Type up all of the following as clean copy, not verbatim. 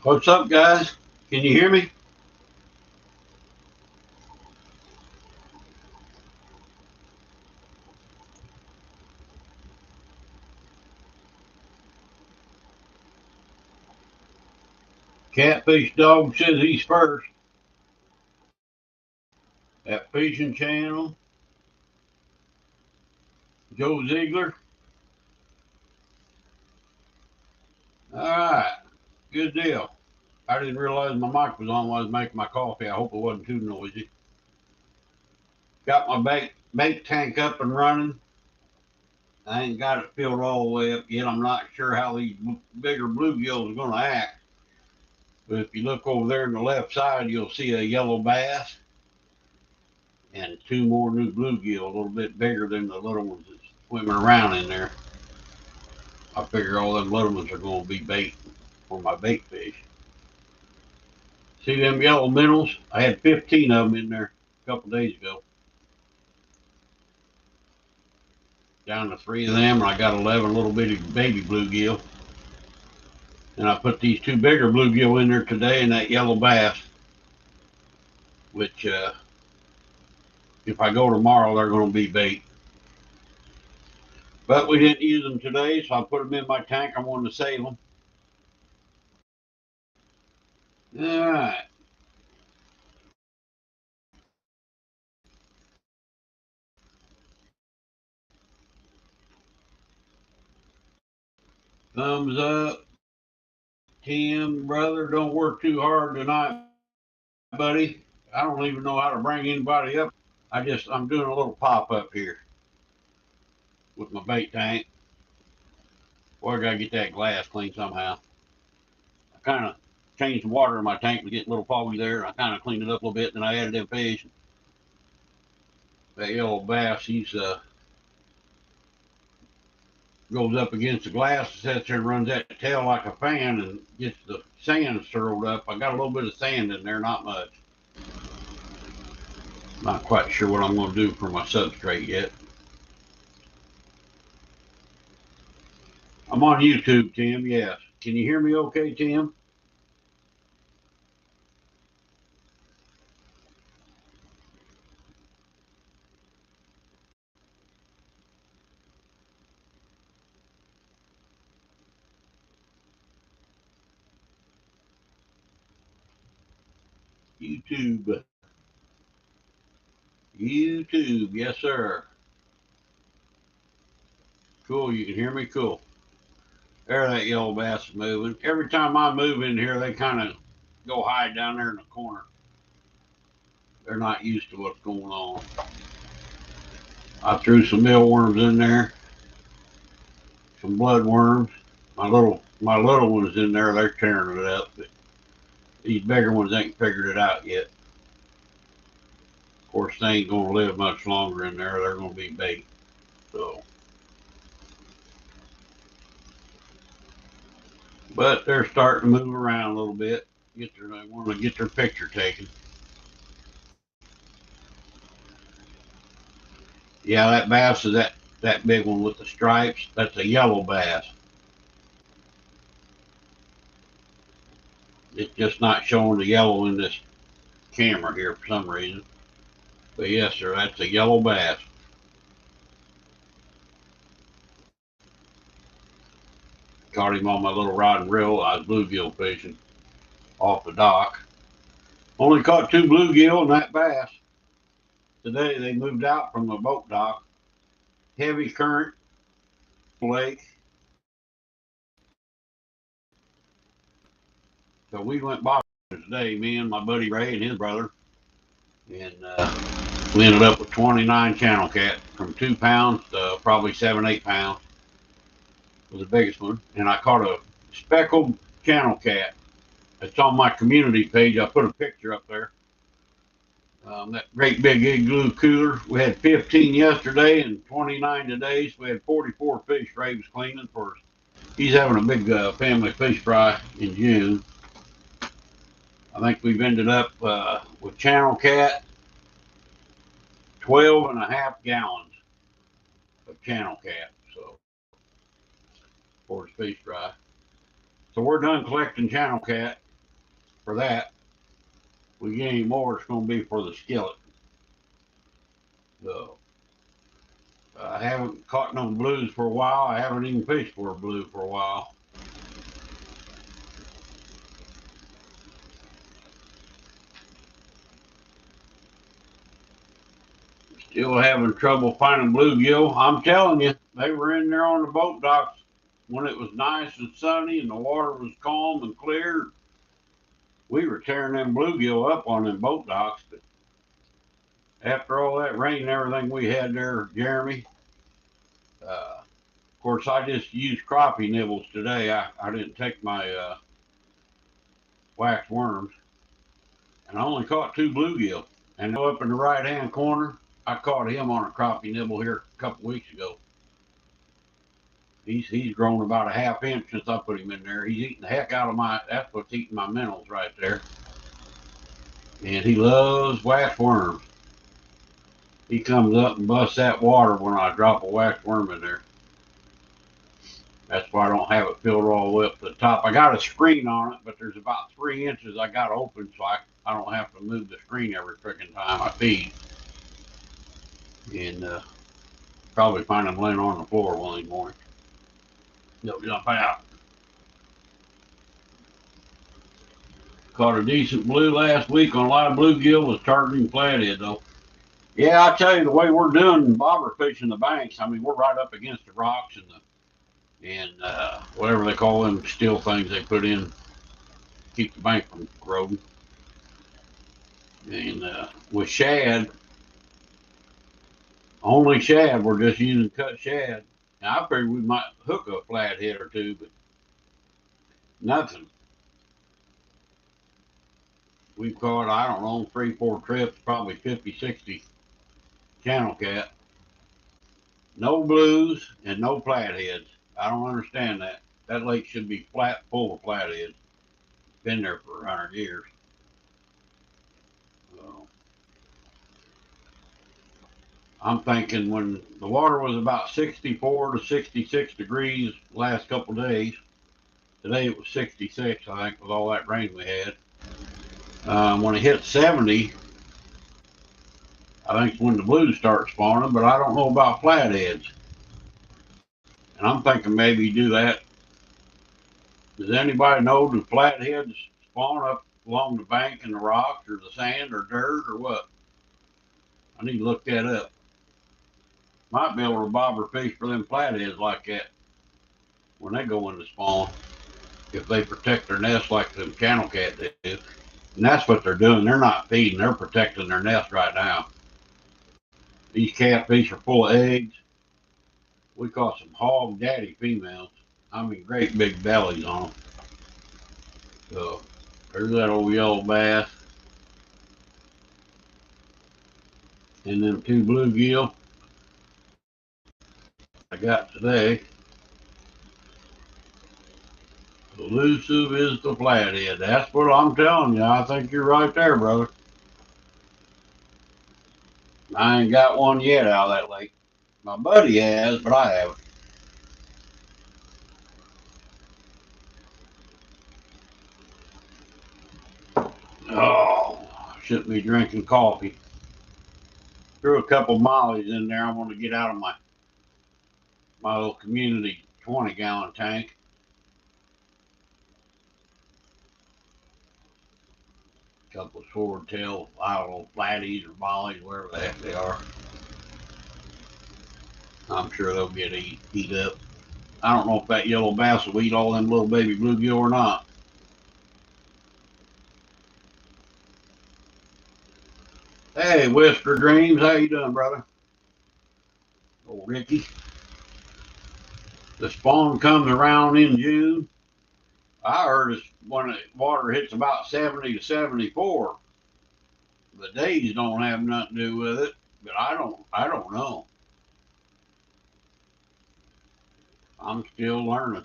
What's up, guys? Can you hear me? Catfish Dog says he's first. That fishing channel. Joe Ziegler. All right, good deal. I didn't realize my mic was on while I was making my coffee. I hope it wasn't too noisy. Got my bait tank up and running. I ain't got it filled all the way up yet. I'm not sure how these bigger bluegills are going to act. But if you look over there on the left side, you'll see a yellow bass and two more new bluegill, a little bit bigger than the little ones that's swimming around in there. I figure all them little ones are going to be bait for my bait fish. See them yellow minnows? I had 15 of them in there a couple days ago. Down to 3 of them, and I got 11 little bitty baby bluegill. And I put these two bigger bluegill in there today and that yellow bass, which if I go tomorrow, they're going to be bait. But we didn't use them today, so I put them in my tank. I wanted to save them. All right. Thumbs up. Tim, brother, don't work too hard tonight, buddy. I don't even know how to bring anybody up. I'm doing a little pop up here with my bait tank. Boy, I gotta get that glass clean somehow. I kind of changed the water in my tank to get a little foggy there. I kind of cleaned it up a little bit, and I added them fish. That yellow bass, he's goes up against the glass, sits there and runs that tail like a fan, and gets the sand swirled up. I got a little bit of sand in there, not much. Not quite sure what I'm going to do for my substrate yet. I'm on YouTube, Tim. Yes. Can you hear me okay, Tim? YouTube. YouTube. Yes, sir. Cool. You can hear me? Cool. There, that yellow bass is moving. Every time I move in here, they kind of go hide down there in the corner. They're not used to what's going on. I threw some mealworms in there, some bloodworms. My little ones in there, they're tearing it up. But these bigger ones ain't figured it out yet. Of course, they ain't gonna live much longer in there. They're gonna be bait. So, but they're starting to move around a little bit. They want to get their picture taken. Yeah, that bass is that big one with the stripes. That's a yellow bass. It's just not showing the yellow in this camera here for some reason. But yes, sir, that's a yellow bass. Caught him on my little rod and reel. I was bluegill fishing off the dock. Only caught two bluegill and that bass. Today they moved out from the boat dock. Heavy current, lake. So we went boxing today, me and my buddy Ray and his brother. And we ended up with 29 channel cat from 2 pounds to probably 7, 8 pounds was the biggest one. And I caught a speckled channel cat. It's on my community page. I put a picture up there. That great big igloo cooler. We had 15 yesterday and 29 today, so we had 44 fish Ray was cleaning for us. He's having a big family fish fry in June. I think we've ended up with channel cat 12 and a half gallons of channel cat. So for his fish fry. So we're done collecting channel cat. for that. If we get any more, it's going to be for the skillet. So I haven't caught no blues for a while. I haven't even fished for a blue for a while. Still having trouble finding bluegill. I'm telling you, they were in there on the boat docks when it was nice and sunny and the water was calm and clear. We were tearing them bluegill up on them boat docks. But after all that rain and everything we had there, Jeremy, of course, I just used crappie nibbles today. I didn't take my wax worms, and I only caught 2 bluegill. And up in the right hand corner, I caught him on a crappie nibble here a couple weeks ago. He's grown about a half inch since I put him in there. He's eating the heck out of my. That's what's eating my minnows right there. And he loves wax worms. He comes up and busts that water when I drop a wax worm in there. That's why I don't have it filled all the way up to the top. I got a screen on it, but there's about 3 inches I got open, so I don't have to move the screen every freaking time I feed. And probably find them laying on the floor one of these mornings. They'll jump out. Caught a decent blue last week on a lot of bluegill. Was targeting flathead though. Yeah, I tell you, the way we're doing bobber fishing the banks, I mean, we're right up against the rocks and whatever they call them steel things they put in to keep the bank from corroding. And with shad, only shad, we're just using cut shad. Now I figured we might hook a flathead or two, but nothing. We've caught, I don't know, 3-4 trips, probably 50, 60 channel cat. No blues and no flatheads. I don't understand that. That lake should be flat full of flatheads. Been there for 100 years. So, I'm thinking when the water was about 64 to 66 degrees last couple of days, today it was 66, I think, with all that rain we had. When it hit 70, I think it's when the blues start spawning, but I don't know about flatheads. And I'm thinking maybe you do that. Does anybody know, do flatheads spawn up along the bank in the rocks or the sand or dirt or what? I need to look that up. Might be able to bobber fish for them flatheads like that when they go into spawn, if they protect their nest like them channel cat do. And that's what they're doing. They're not feeding, they're protecting their nest right now. These catfish are full of eggs. We caught some hog daddy females. I mean, great big bellies on them. So there's that old yellow bass. And them 2 bluegill I got today. Elusive is the flathead. That's what I'm telling you. I think you're right there, brother. I ain't got one yet out of that lake. My buddy has, but I haven't. Oh, shouldn't be drinking coffee. Threw a couple mollies in there. I want to get out of my little community 20-gallon tank. Couple of swordtail, I don't know, flatties or mollies, wherever the heck they are. I'm sure they'll get eat up. I don't know if that yellow bass will eat all them little baby bluegill or not. Hey, Whisper Dreams, how you doing, brother? Old Ricky. The spawn comes around in June. I heard it's when the water hits about 70 to 74. The days don't have nothing to do with it, but I don't know. I'm still learning.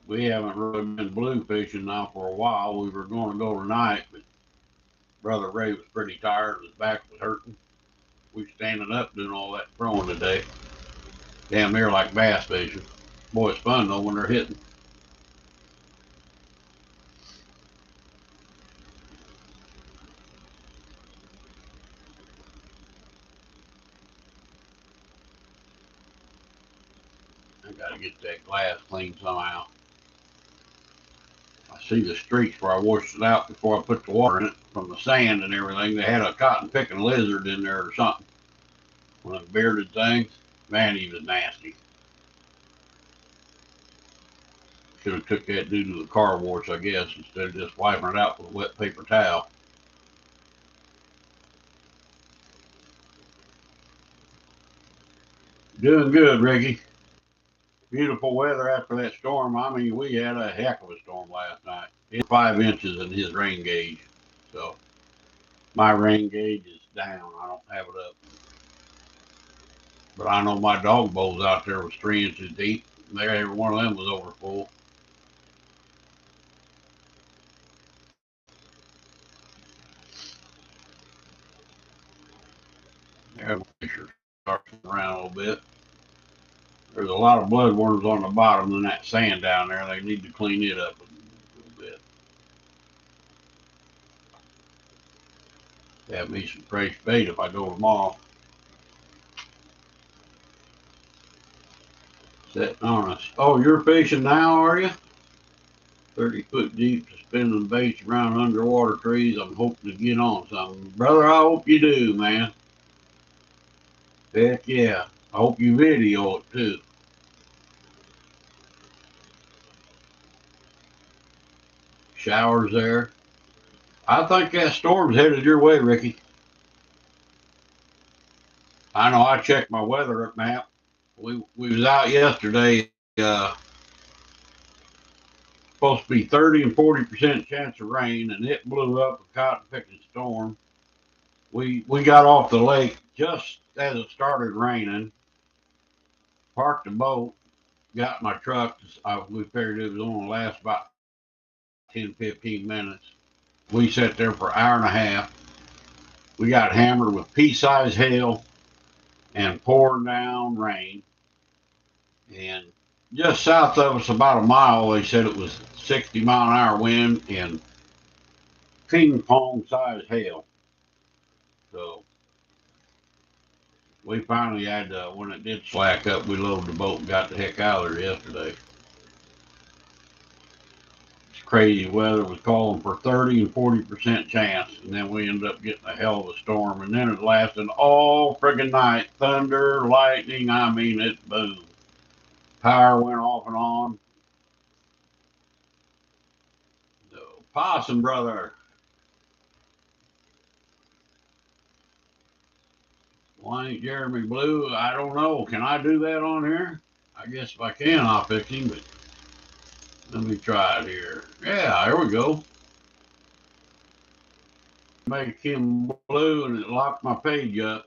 We haven't really been blue fishing now for a while. We were going to go tonight, but Brother Ray was pretty tired. His back was hurting. We were standing up doing all that throwing today. Damn near like bass fishing. Boy, it's fun though when they're hitting. I gotta get that glass clean somehow. I see the streaks where I washed it out before I put the water in it from the sand and everything. They had a cotton picking lizard in there or something. One of the bearded things. Man, he was nasty. Should have took that dude to the car wash, I guess, instead of just wiping it out with a wet paper towel. Doing good, Ricky. Beautiful weather after that storm. I mean, we had a heck of a storm last night. It's 5 inches in his rain gauge. So my rain gauge is down. I don't have it up. But I know my dog bowls out there was 3 inches deep. There, every one of them was over full. There's picture starts around a little bit. There's a lot of bloodworms on the bottom and that sand down there. They need to clean it up a little bit. Have me some fresh bait if I go tomorrow. Sitting on us. Oh, you're fishing now, are you? 30 foot deep, suspending baits around underwater trees. I'm hoping to get on something. Brother, I hope you do, man. Heck yeah. I hope you video it too. Showers there. I think that storm's headed your way, Ricky. I know I checked my weather map. We was out yesterday. Supposed to be 30 and 40% chance of rain, and it blew up a cotton picking storm. We got off the lake just as it started raining. Parked the boat, got my truck. We figured it was only last about 10, 15 minutes. We sat there for an hour and a half. We got hammered with pea-sized hail and pouring down rain. And just south of us, about a mile, they said it was 60-mile-an-hour wind and ping pong sized hail. So we finally had to, when it did slack up, we loaded the boat and got the heck out of there yesterday. It's crazy weather. Was calling for 30 and 40% chance, and then we ended up getting a hell of a storm, and then it lasted all friggin' night. Thunder, lightning, I mean, it boomed. Power went off and on. So, Possum brother, why ain't Jeremy blue? I don't know. Can I do that on here? I guess if I can, I'll fix him, but let me try it here. Yeah, there we go. Make him blue and it locked my page up.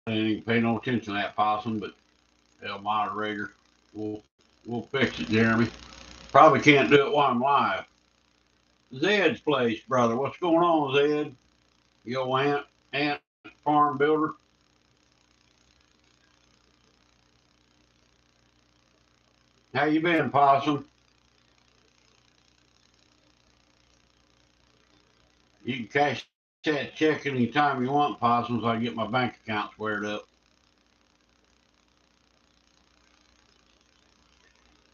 I didn't pay no attention to that possum, but hell, moderator, we'll we'll fix it, Jeremy. Probably can't do it while I'm live. Zed's place, brother. What's going on, Zed? Your ant farm builder. How you been, possum? You can cash that check anytime you want, possum, so I get my bank account squared up.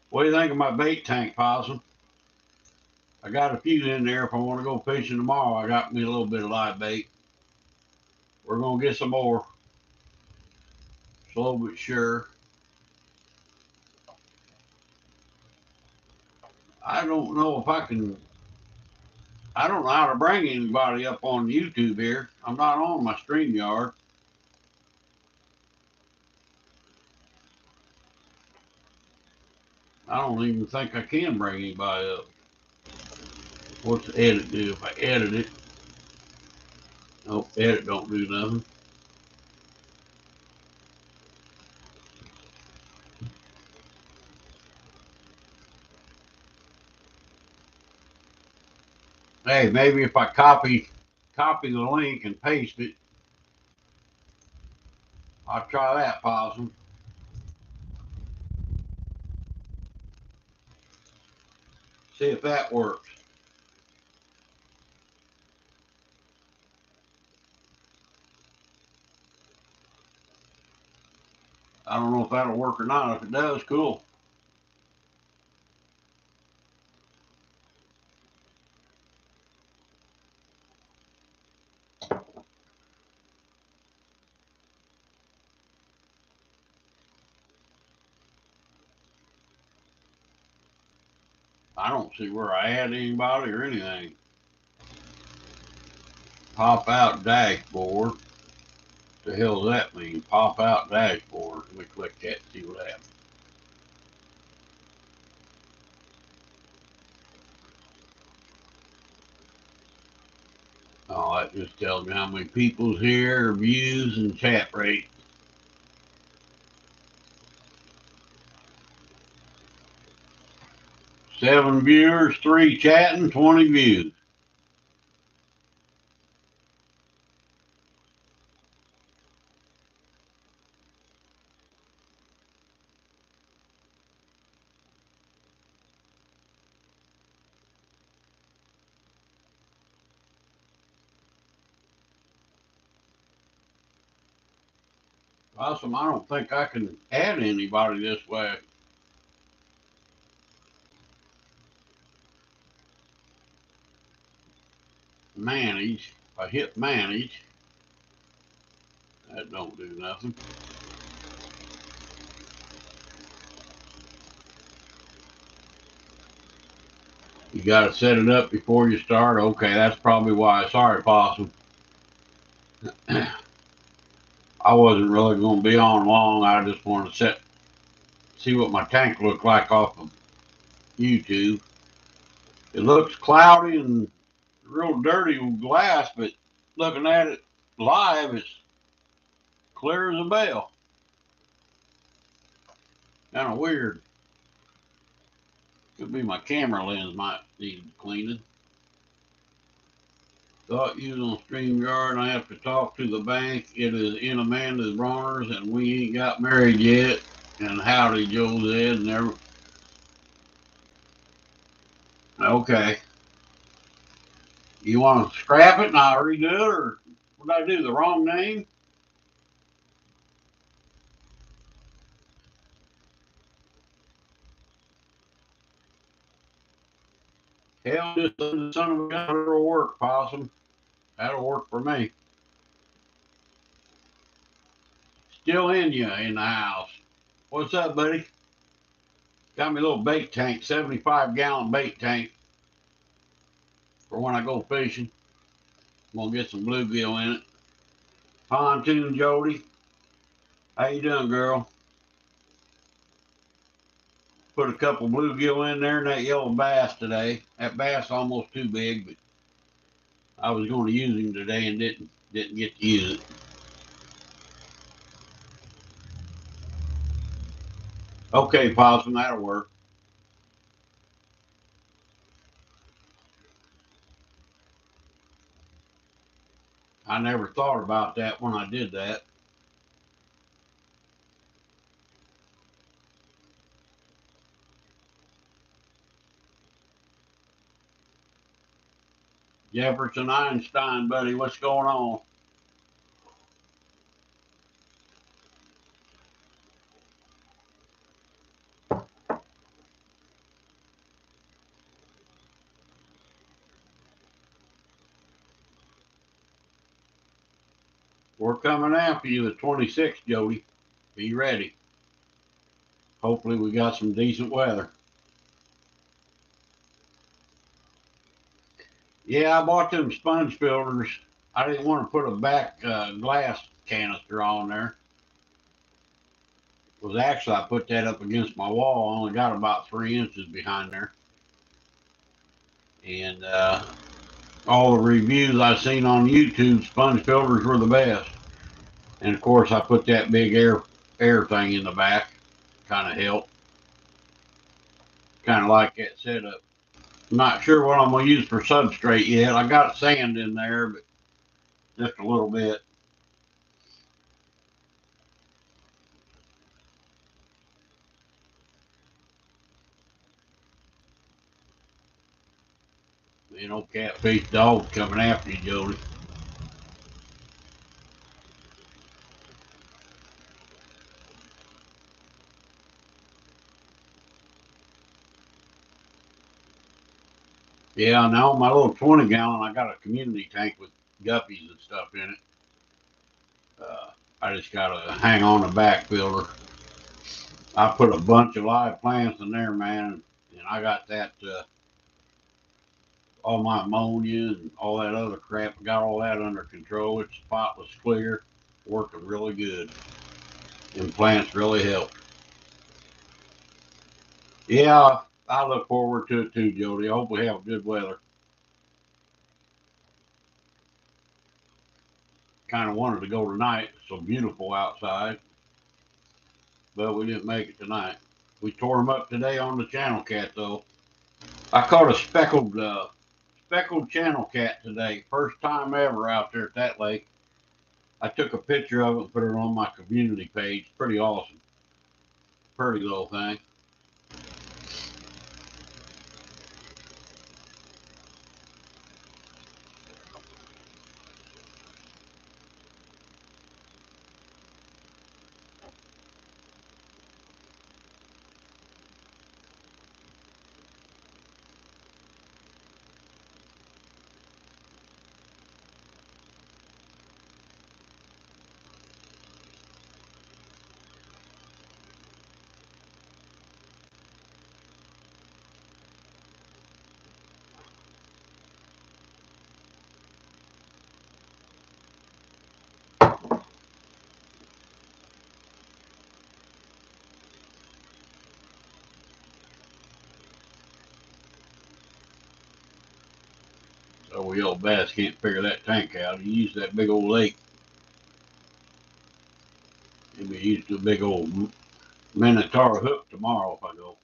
What do you think of my bait tank, possum? I got a few in there. If I want to go fishing tomorrow, I got me a little bit of live bait. We're gonna get some more, slow but sure. I don't know if I can. I don't know how to bring anybody up on YouTube here. I'm not on my StreamYard. I don't even think I can bring anybody up. What's the edit do? If I edit it, no, edit don't do nothing. Hey, maybe if I copy the link and paste it, I'll try that, Possum. See if that works. I don't know if that'll work or not. If it does, cool. I don't see where I add anybody or anything. Pop out dashboard. The hell does that mean? Pop out dashboard. Let me click that and see what happens. Oh, that just tells me how many people's here, views, and chat rate. 7 viewers, 3 chatting, 20 views. Awesome. I don't think I can add anybody this way. Manage. I hit manage. That don't do nothing. You got to set it up before you start. Okay, that's probably why. Sorry, Possum. I wasn't really going to be on long. I just wanted to see what my tank looked like off of YouTube. It looks cloudy and real dirty with glass, but looking at it live, it's clear as a bell. Kind of weird. Could be my camera lens might need cleaning. Thought you was on StreamYard and I have to talk to the bank. It is in Amanda's Bronner's and we ain't got married yet. And howdy, Joe said. Never. Okay. You want to scrap it and I'll redo it, or what did I do? The wrong name? Hell, just the son of a gun, it'll work, Possum. That'll work for me. Still in you in the house. What's up, buddy? Got me a little bait tank, 75-gallon bait tank for when I go fishing. I'm gonna get some bluegill in it. Pontoon Jody. How you doing, girl? Put a couple bluegill in there and that yellow bass today. That bass almost too big, but I was going to use him today and didn't get to use it. Okay, Possum, that'll work. I never thought about that when I did that. Jefferson Einstein, buddy, what's going on? We're coming after you the 26th, Jody. Be ready. Hopefully, we got some decent weather. Yeah, I bought them sponge filters. I didn't want to put a back glass canister on there. Was actually I put that up against my wall. I only got about 3 inches behind there, and all the reviews I seen on YouTube, sponge filters were the best. And of course, I put that big air thing in the back. Kind of helped. Kind of like that setup. I'm not sure what I'm gonna use for substrate yet. I got sand in there, but just a little bit. You know, catfish dogs coming after you, Jody. Yeah, now my little 20 gallon, I got a community tank with guppies and stuff in it. I just got to hang on the back filter. I put a bunch of live plants in there, man, and I got that, all my ammonia and all that other crap, got all that under control. It's spotless clear, working really good. And plants really help. Yeah, I look forward to it too, Jody. I hope we have good weather. Kind of wanted to go tonight. It's so beautiful outside, but we didn't make it tonight. We tore them up today on the channel cat though. I caught a speckled channel cat today. First time ever out there at that lake. I took a picture of it and put it on my community page. Pretty awesome. Pretty little thing. So we old bass can't figure that tank out. He used that big old lake. He'll be used to a big old Minotaur hook tomorrow if I go.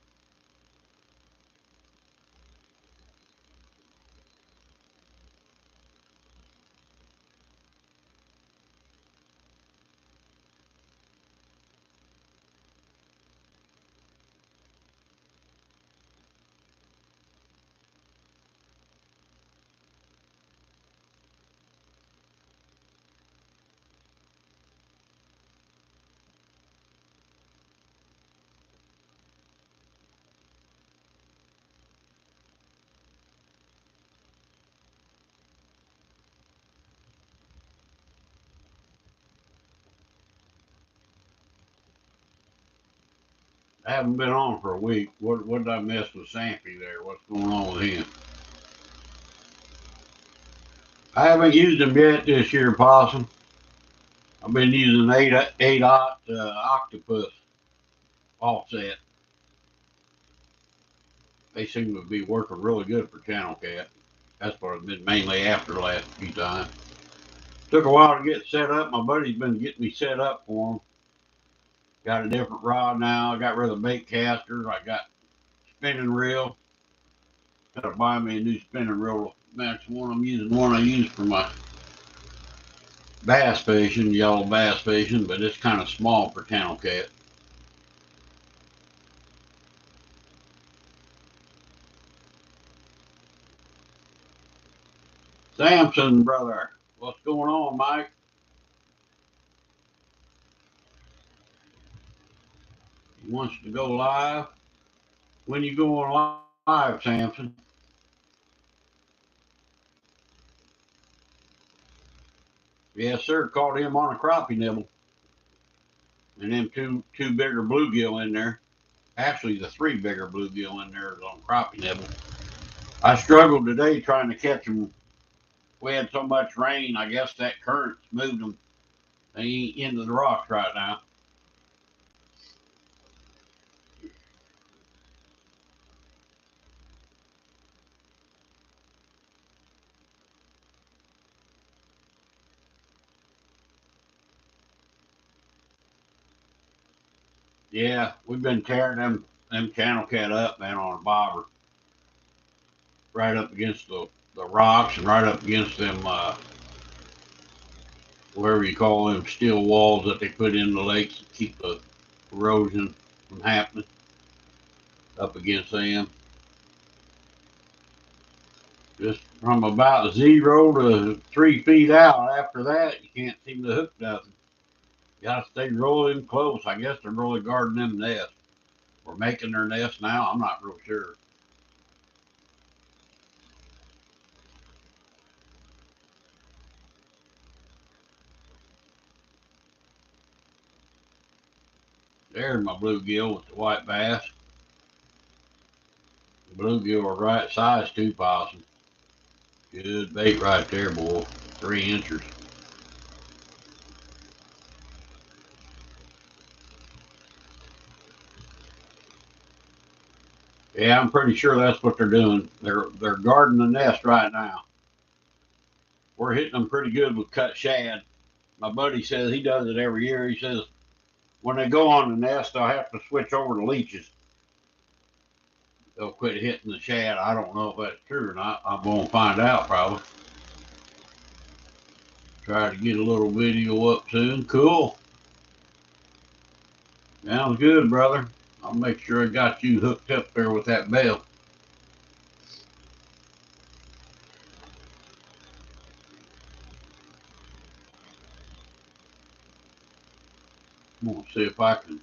I haven't been on for a week. What did I miss with Sampy there? What's going on with him? I haven't used him yet this year, Possum. I've been using 8/8 octopus offset. They seem to be working really good for channel cat. That's what I've been mainly after the last few times. Took a while to get set up. My buddy's been getting me set up for him. Got a different rod now. I got rid of the bait caster. I got spinning reel. Gotta buy me a new spinning reel. That's one I'm using. One I use for my bass fishing, yellow bass fishing, but it's kind of small for channel cat. Samson, brother, what's going on, Mike? He wants to go live. When you going live, Samson? Yes, sir. Caught him on a crappie nibble, and them two bigger bluegill in there. Actually, the three bigger bluegill in there is on crappie nibble. I struggled today trying to catch them. We had so much rain. I guess that current's moved them into the rocks right now. Yeah, we've been tearing them channel cat up, man, on a bobber, right up against the rocks and right up against them whatever you call them steel walls that they put in the lakes to keep the erosion from happening up against them. Just from about 0 to 3 feet out. After that, you can't seem to hook nothing. You gotta stay rolling close. I guess they're really guarding them nests. Or making their nest now. I'm not real sure. There's my bluegill with the white bass. The bluegill are right size too, possum. Good bait right there, boy. 3 inches. Yeah, I'm pretty sure that's what they're doing. They're guarding the nest right now. We're hitting them pretty good with cut shad. My buddy says he does it every year. He says when they go on the nest, they'll have to switch over to leeches. They'll quit hitting the shad. I don't know if that's true or not. I'm gonna find out probably. Try to get a little video up soon. Cool. Sounds good, brother. I'll make sure I got you hooked up there with that bell. I'm gonna see if I can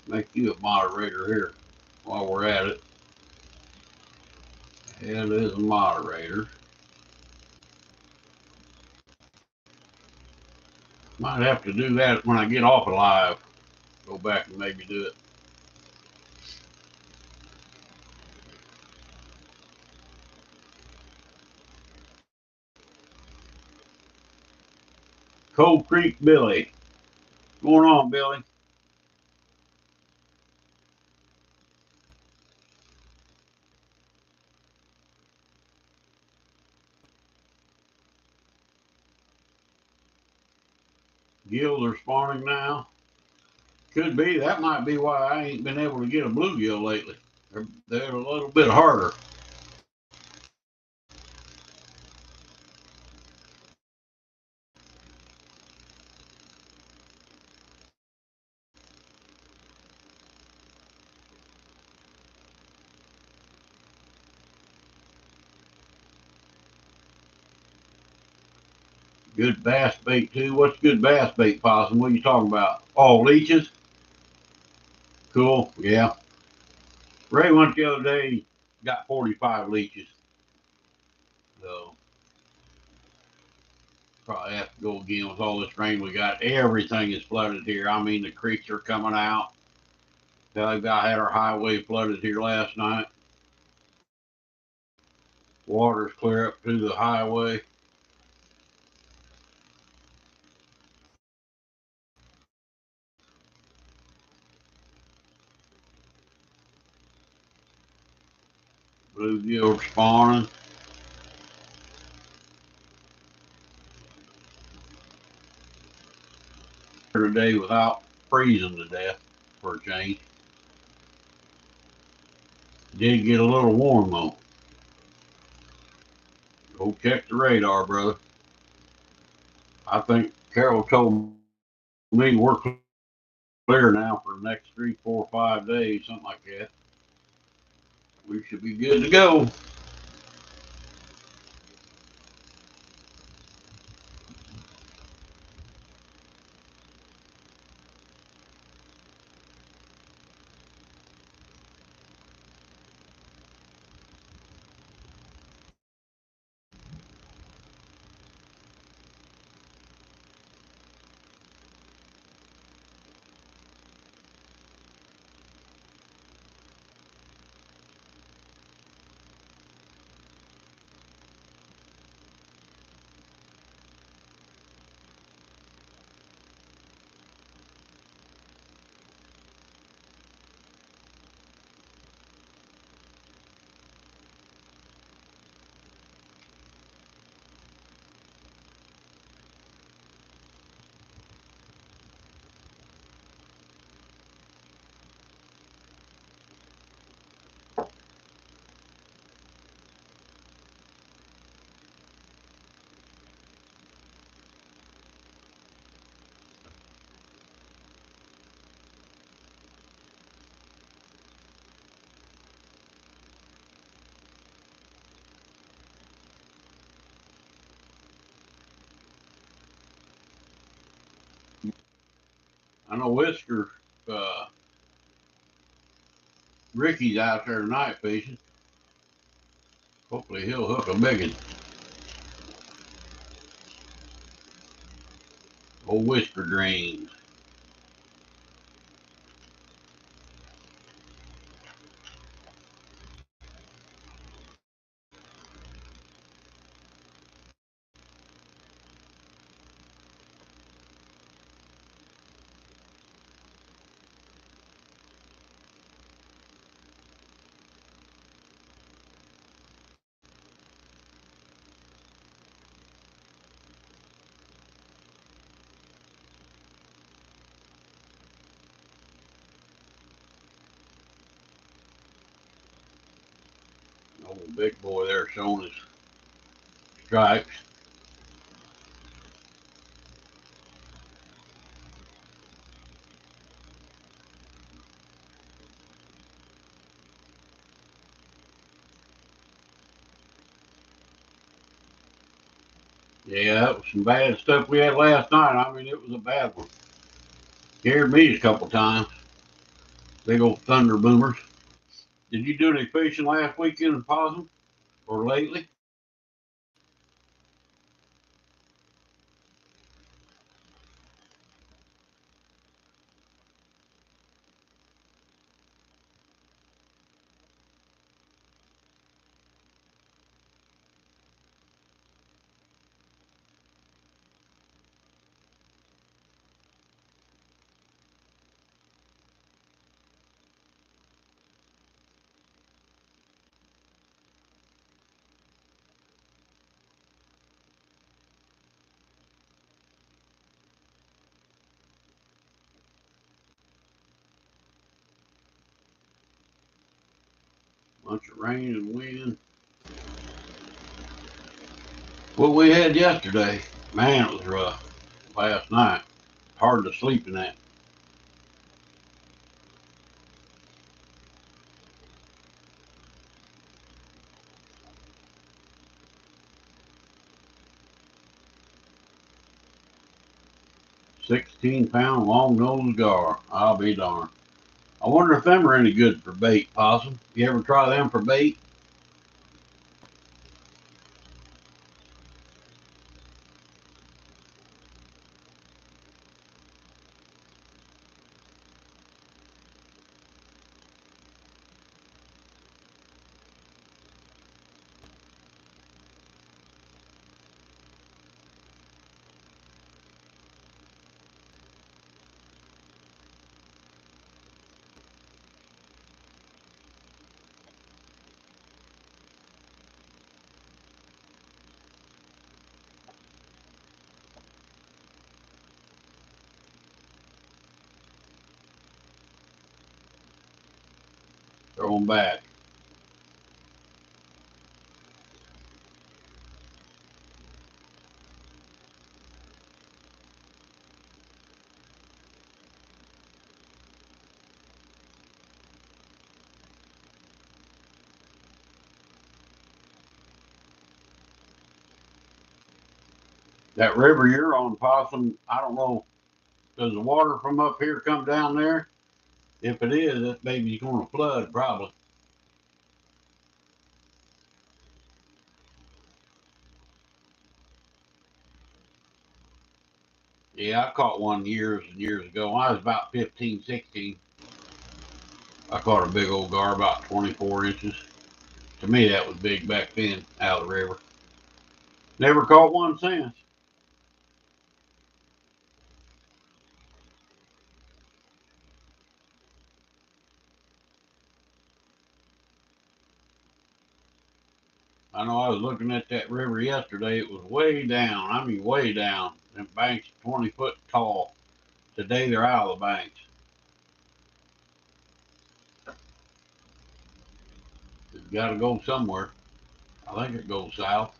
make you a moderator here while we're at it. It is a moderator. Might have to do that when I get off of live. Go back and maybe do it. Cold Creek Billy. What's going on, Billy? Gills are spawning now. Could be. That might be why I ain't been able to get a bluegill lately. They're a little bit harder. Good bass bait too. What's good bass bait, Possum? What are you talking about? Oh, leeches? Cool. Yeah. Ray went the other day, got 45 leeches. So probably have to go again with all this rain we got. Everything is flooded here. I mean, the creeks are coming out. I had our highway flooded here last night. Water's clear up to the highway. Bluegill spawning. Today without freezing to death for a change. Did get a little warm though. Go check the radar, brother. I think Carol told me we're clear now for the next 3, 4, 5 days, something like that. We should be good to go. I know Whisker, Ricky's out there tonight fishing. Hopefully he'll hook a big one. Old Whisker Dreams. Old big boy there showing his stripes. Yeah, that was some bad stuff we had last night. I mean, it was a bad one. Scared me a couple times. Big old thunder boomers. Did you do any fishing last weekend in Possum or lately? Bunch of rain and wind. What we had yesterday, man, it was rough. Last night, hard to sleep in that. 16-pound long nosed gar. I'll be darned. I wonder if them are any good for bait, Possum. You ever try them for bait? Throw them back. That river you're on, Possum, I don't know. Does the water from up here come down there? If it is, that baby's going to flood probably. Yeah, I caught one years and years ago. When I was about 15, 16. I caught a big old gar about 24 inches. To me, that was big back then out of the river. Never caught one since. I know I was looking at that river yesterday. It was way down. I mean, way down. Them banks 20 foot tall. Today they're out of the banks. It's got to go somewhere. I think it goes south.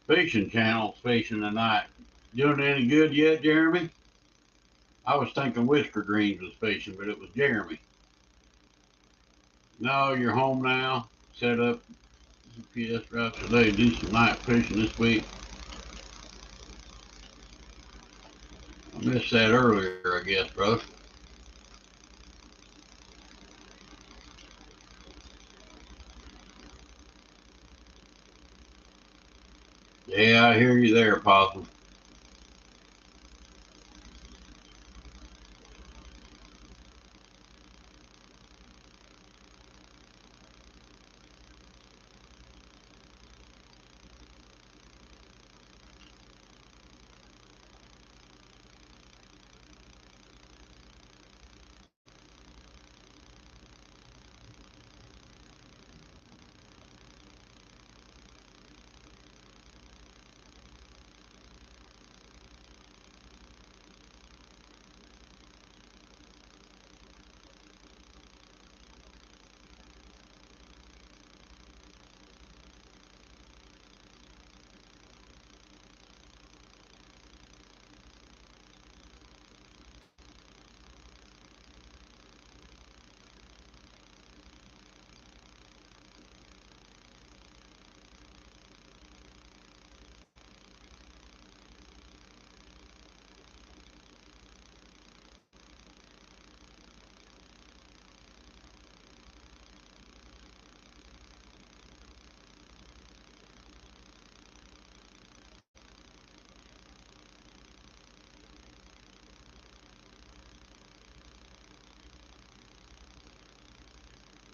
Fishing channels fishing tonight. Doing any good yet, Jeremy? I was thinking Whisker Greens was fishing, but it was Jeremy. No, you're home now. Set up GPS route today. Do some night fishing this week. I missed that earlier, I guess, brother. Yeah, I hear you there, Possum.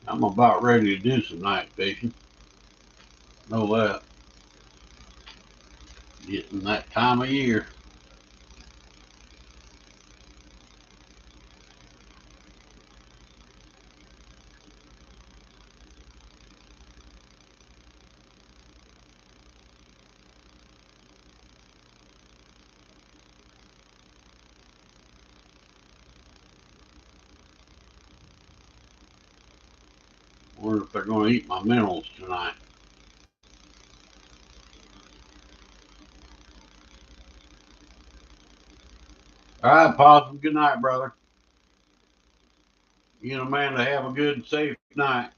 I'm about ready to do some night fishing. Know that. Getting that time of year. Wonder if they're going to eat my minnows tonight. All right, Possum. Good night, brother. You and Amanda have a good, safe night.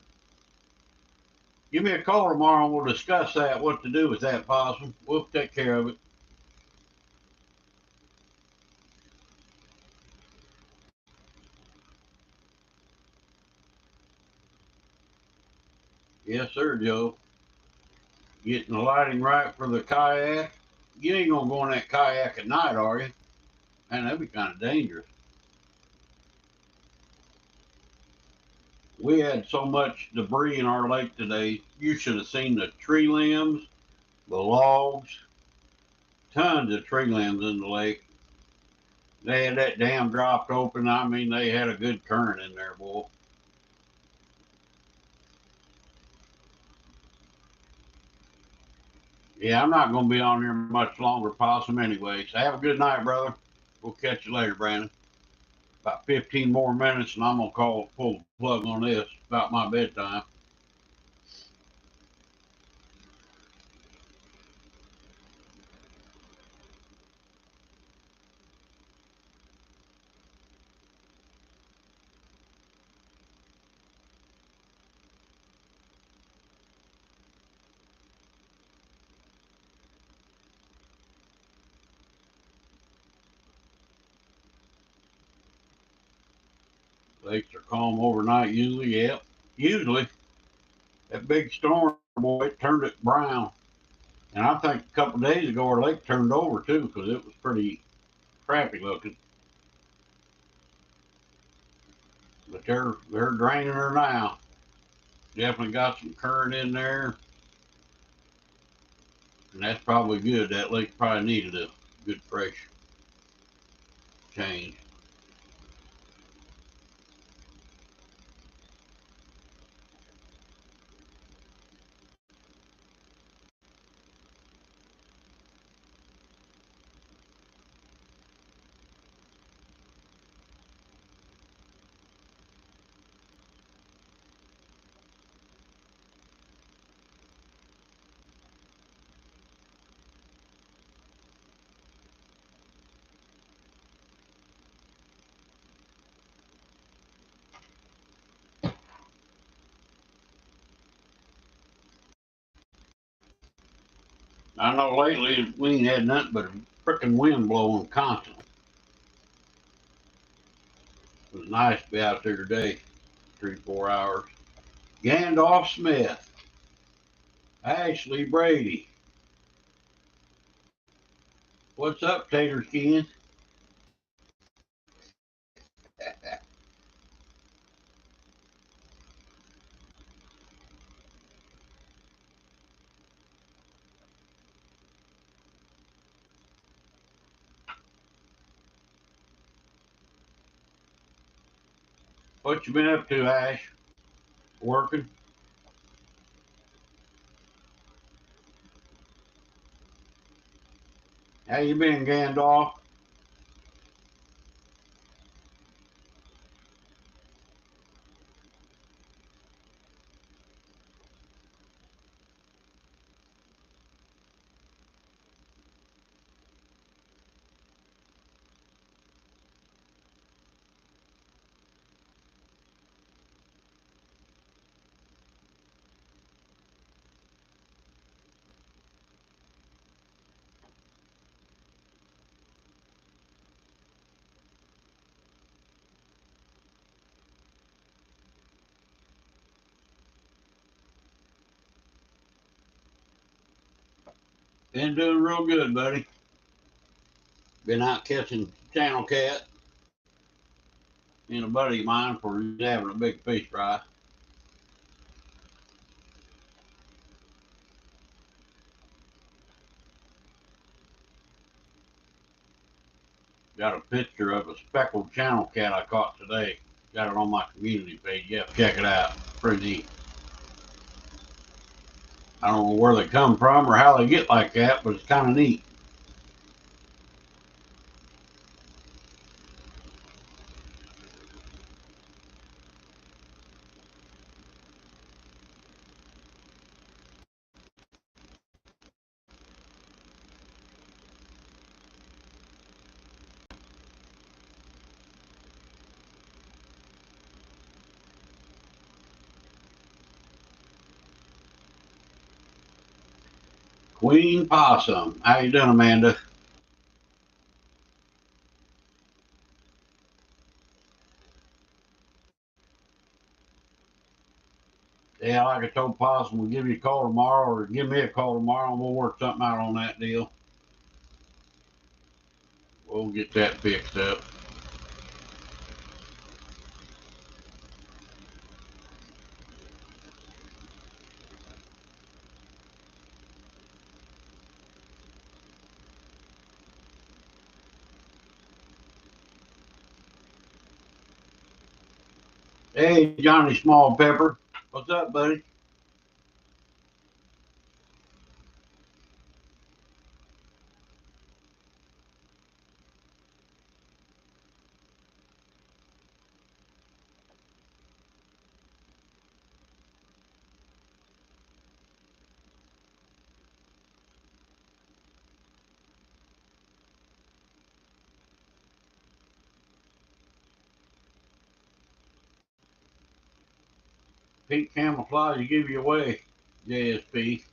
Give me a call tomorrow and we'll discuss that, what to do with that, Possum. We'll take care of it. Yes, sir, Joe. Getting the lighting right for the kayak. You ain't going to go in that kayak at night, are you? Man, that'd be kind of dangerous. We had so much debris in our lake today. You should have seen the tree limbs, the logs, tons of tree limbs in the lake. They had that dam dropped open. I mean, they had a good current in there, boy. Yeah, I'm not going to be on here much longer, Possum, anyway. So have a good night, brother. We'll catch you later, Brandon. About 15 more minutes, and I'm going to pull the plug on this about my bedtime. Lakes are calm overnight, usually. Yep. Usually, that big storm, boy, it turned it brown. And I think a couple of days ago, our lake turned over, too, because it was pretty crappy looking. But they're draining her now. Definitely got some current in there, and that's probably good. That lake probably needed a good fresh change. I know lately we ain't had nothing but a frickin' wind blowing constantly. It was nice to be out there today, 3, 4 hours. Gandalf Smith, Ashley Brady. What's up, Tater Skin? What you been up to, Ash? Working? How you been, Gandalf? Been doing real good, buddy. Been out catching channel cat and a buddy of mine for he's having a big fish fry. Got a picture of a speckled channel cat I caught today. Got it on my community page. Yeah, check it out. Pretty neat. I don't know where they come from or how they get like that, but it's kind of neat. Queen Possum. How you doing, Amanda? Yeah, like I told Possum, we'll give you a call tomorrow or give me a call tomorrow and we'll work something out on that deal. We'll get that fixed up. Hey, Johnny Small Pepper. What's up, buddy? Pink camouflage to give you away, JSP.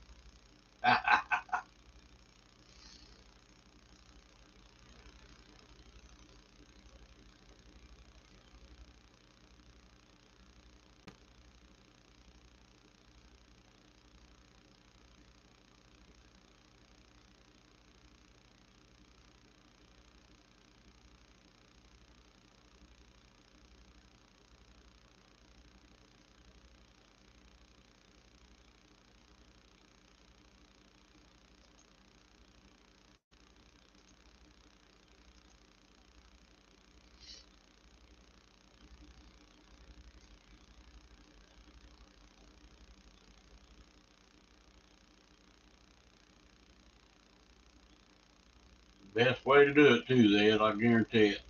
Best way to do it too, Zed. I guarantee it.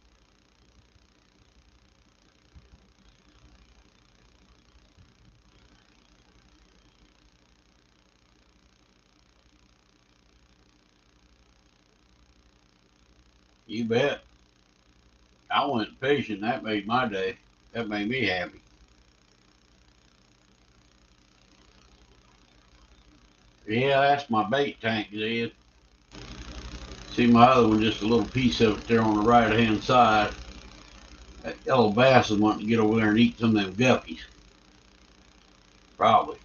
You bet. I went fishing. That made my day. That made me happy. Yeah, that's my bait tank, Zed. See my other one, just a little piece of it there on the right hand side. That yellow bass is wanting to get over there and eat some of them guppies. Probably.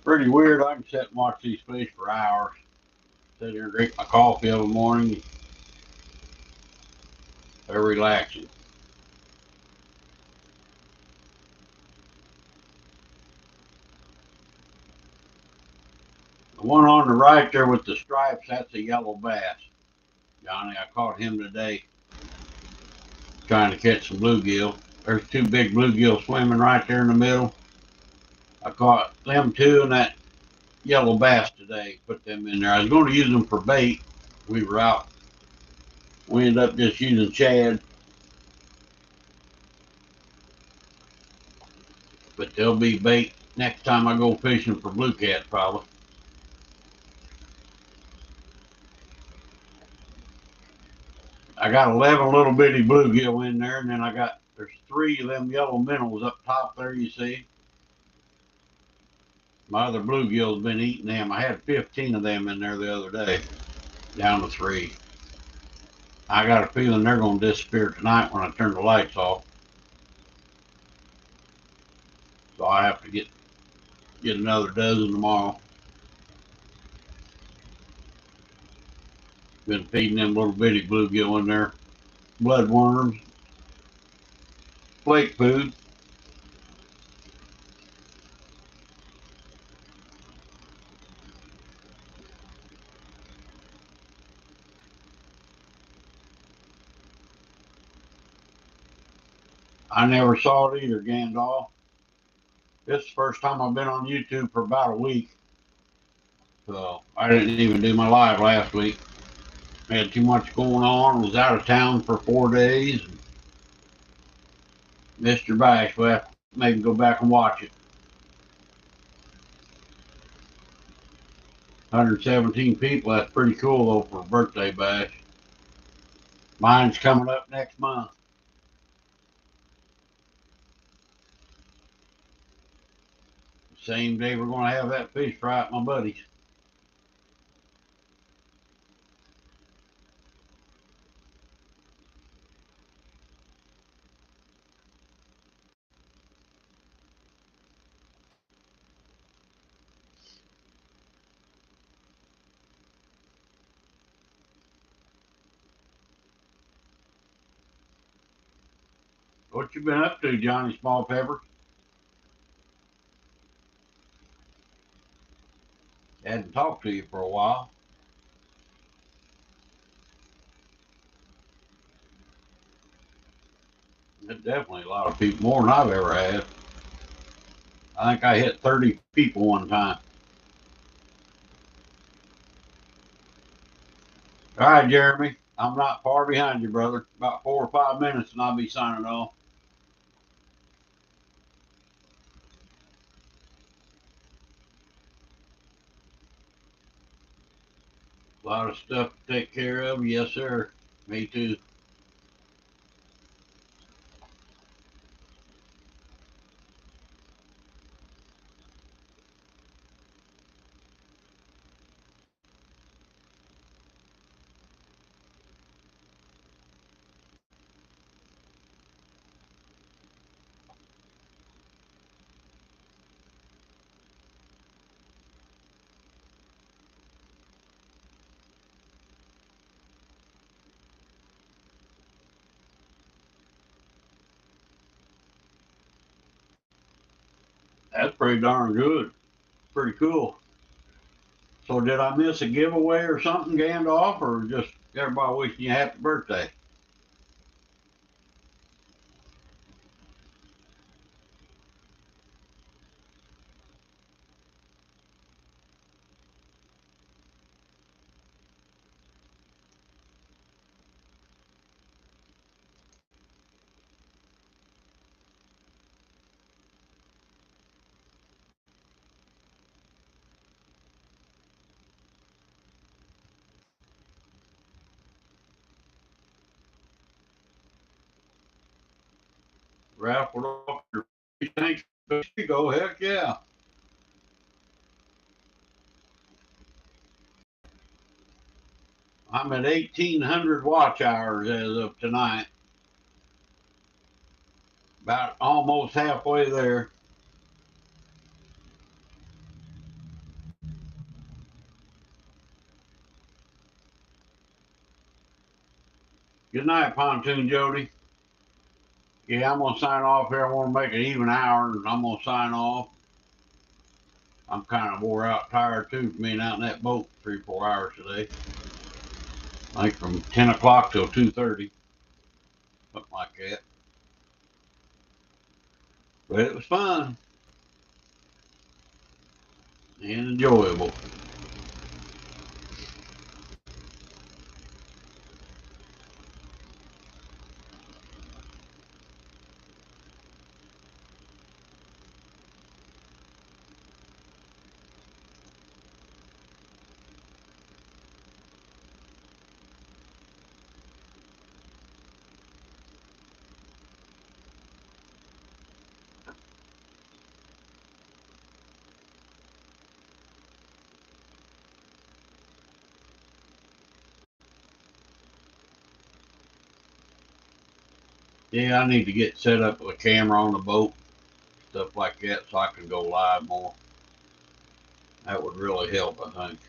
Pretty weird. I can sit and watch these fish for hours. Sit here and drink my coffee every morning. They're relaxing. The one on the right there with the stripes, that's a yellow bass. Johnny, I caught him today trying to catch some bluegill. There's two big bluegill swimming right there in the middle. I caught them two and that yellow bass today. Put them in there. I was going to use them for bait. We were out. We ended up just using shad, but they'll be bait next time I go fishing for blue cat probably. I got 11 little bitty bluegill in there, and then there's three of them yellow minnows up top there. You see, my other bluegill's been eating them. I had 15 of them in there the other day, down to three. I got a feeling they're going to disappear tonight when I turn the lights off. So I have to get another dozen tomorrow. Been feeding them little bitty bluegill in there, bloodworms, flake food. I never saw it either, Gandalf. This is the first time I've been on YouTube for about a week. So I didn't even do my live last week. I had too much going on. Was out of town for 4 days. Mr. Bash will have to maybe go back and watch it. 117 people. That's pretty cool though for a birthday bash. Mine's coming up next month. Same day we're going to have that fish fry at my buddy's. What you been up to, Johnny Small Pepper? Hadn't talked to you for a while. There's definitely a lot of people, more than I've ever had. I think I hit 30 people one time. All right, Jeremy. I'm not far behind you, brother. About 4 or 5 minutes, and I'll be signing off. A lot of stuff to take care of. Yes, sir. Me too. That's pretty darn good. Pretty cool. So did I miss a giveaway or something, Gandalf, or just everybody wishing you happy birthday? Raffled off your thanks. There you go. Heck yeah. I'm at 1,800 watch hours as of tonight. About almost halfway there. Good night, Pontoon Jody. Yeah, I'm gonna sign off here. I want to make it even hour, and I'm gonna sign off. I'm kind of wore out, tired too, from being out in that boat 3 or 4 hours today. Like from 10 o'clock till 2:30, something like that. But it was fun and enjoyable. Yeah, I need to get set up with a camera on the boat, stuff like that, so I can go live more. That would really help, I think.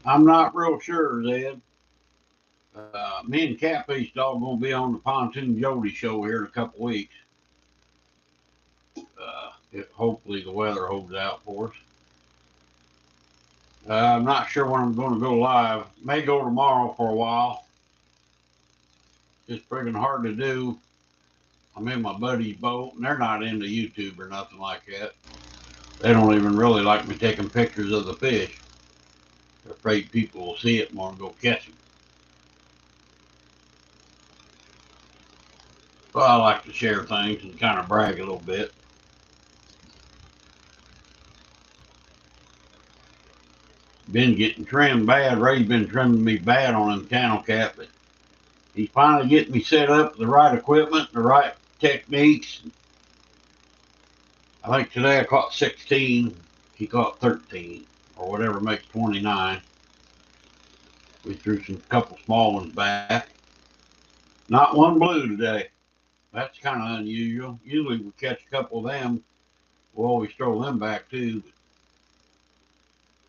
I'm not real sure, Zed. Me and Catfish Dog gonna be on the Pontoon Jody show here in a couple weeks. Hopefully the weather holds out for us. I'm not sure when I'm going to go live. May go tomorrow for a while. It's friggin' hard to do. I'm in my buddy's boat, and they're not into YouTube or nothing like that. They don't even really like me taking pictures of the fish. They're afraid people will see it and want to go catch them. So I like to share things and kind of brag a little bit. Been getting trimmed bad. Ray's been trimming me bad on them channel cat, but he's finally getting me set up with the right equipment, the right techniques. I think today I caught 16. He caught 13, or whatever makes 29. We threw some couple small ones back. Not one blue today. That's kind of unusual. Usually we catch a couple of them. We'll always throw them back too. But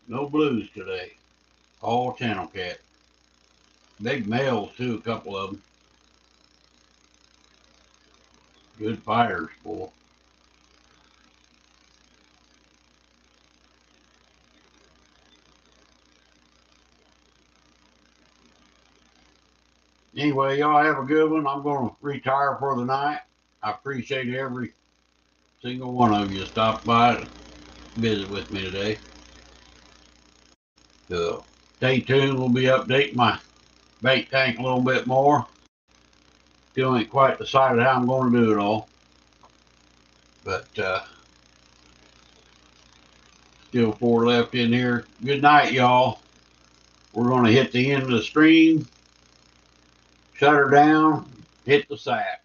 no blues today. All channel cat. Big males too, a couple of them. Good fighters, boy. Anyway, y'all have a good one. I'm going to retire for the night. I appreciate every single one of you stop by to visit with me today. So stay tuned. We'll be updating my bait tank a little bit more. Still ain't quite decided how I'm going to do it all, but still 4 left in here. Good night, y'all. We're going to hit the end of the stream, shut her down, hit the sack.